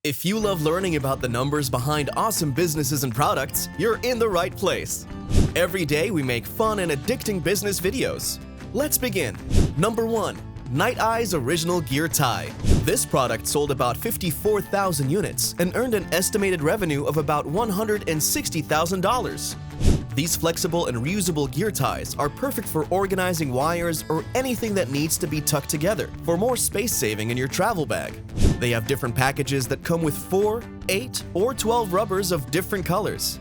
If you love learning about the numbers behind awesome businesses and products, you're in the right place. Every day we make fun and addicting business videos. Let's begin. Number 1. Night Eyes Original Gear Tie. This product sold about 54,000 units and earned an estimated revenue of about $160,000. These flexible and reusable gear ties are perfect for organizing wires or anything that needs to be tucked together for more space saving in your travel bag. They have different packages that come with 4, 8, or 12 rubbers of different colors.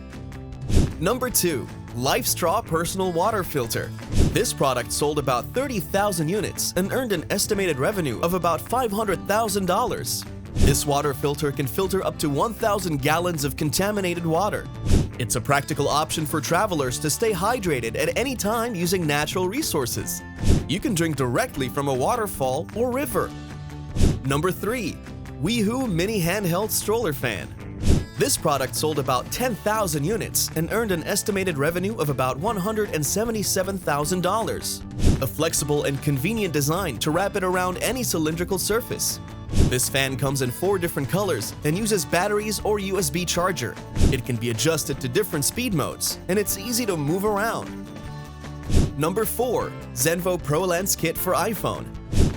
Number 2. Lifestraw Personal Water Filter. This product sold about 30,000 units and earned an estimated revenue of about $500,000. This water filter can filter up to 1,000 gallons of contaminated water. It's a practical option for travelers to stay hydrated at any time using natural resources. You can drink directly from a waterfall or river. Number 3. Wehoo Mini Handheld Stroller Fan. This product sold about 10,000 units and earned an estimated revenue of about $177,000. A flexible and convenient design to wrap it around any cylindrical surface. This fan comes in 4 different colors and uses batteries or USB charger. It can be adjusted to different speed modes, and it's easy to move around. Number 4. Zenfo Pro Lens Kit for iPhone.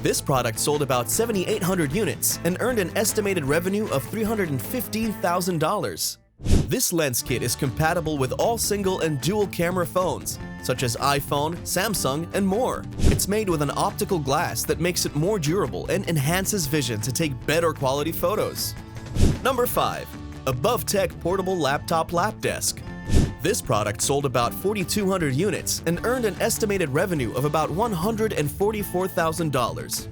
This product sold about 7,800 units and earned an estimated revenue of $315,000. This lens kit is compatible with all single and dual camera phones, such as iPhone, Samsung, and more. It's made with an optical glass that makes it more durable and enhances vision to take better quality photos. Number 5. AboveTech Portable Laptop Lap Desk. This product sold about 4,200 units and earned an estimated revenue of about $144,000.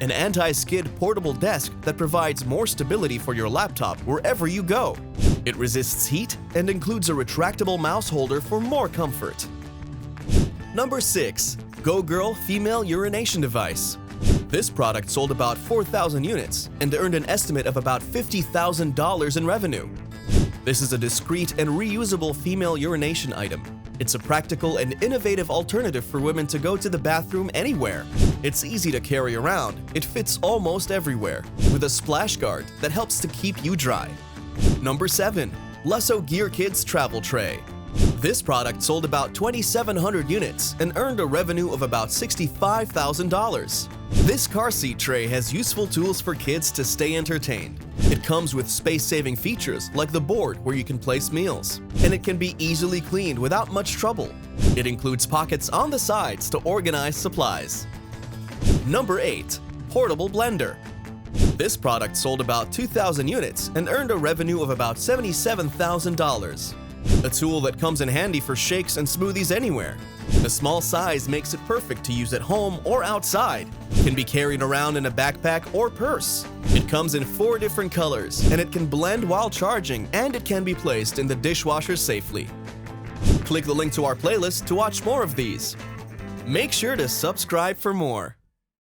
An anti-skid portable desk that provides more stability for your laptop wherever you go. It resists heat and includes a retractable mouse holder for more comfort. Number 6. GoGirl Female Urination Device. This product sold about 4,000 units and earned an estimate of about $50,000 in revenue. This is a discreet and reusable female urination item. It's a practical and innovative alternative for women to go to the bathroom anywhere. It's easy to carry around. It fits almost everywhere, with a splash guard that helps to keep you dry. Number 7. Lesso Gear Kids Travel Tray. This product sold about 2,700 units and earned a revenue of about $65,000. This car seat tray has useful tools for kids to stay entertained. It comes with space-saving features like the board where you can place meals, and it can be easily cleaned without much trouble. It includes pockets on the sides to organize supplies. Number 8. Portable Blender. This product sold about 2,000 units and earned a revenue of about $77,000. A tool that comes in handy for shakes and smoothies anywhere. The small size makes it perfect to use at home or outside. It can be carried around in a backpack or purse. It comes in 4 different colors, and it can blend while charging, and it can be placed in the dishwasher safely. Click the link to our playlist to watch more of these. Make sure to subscribe for more.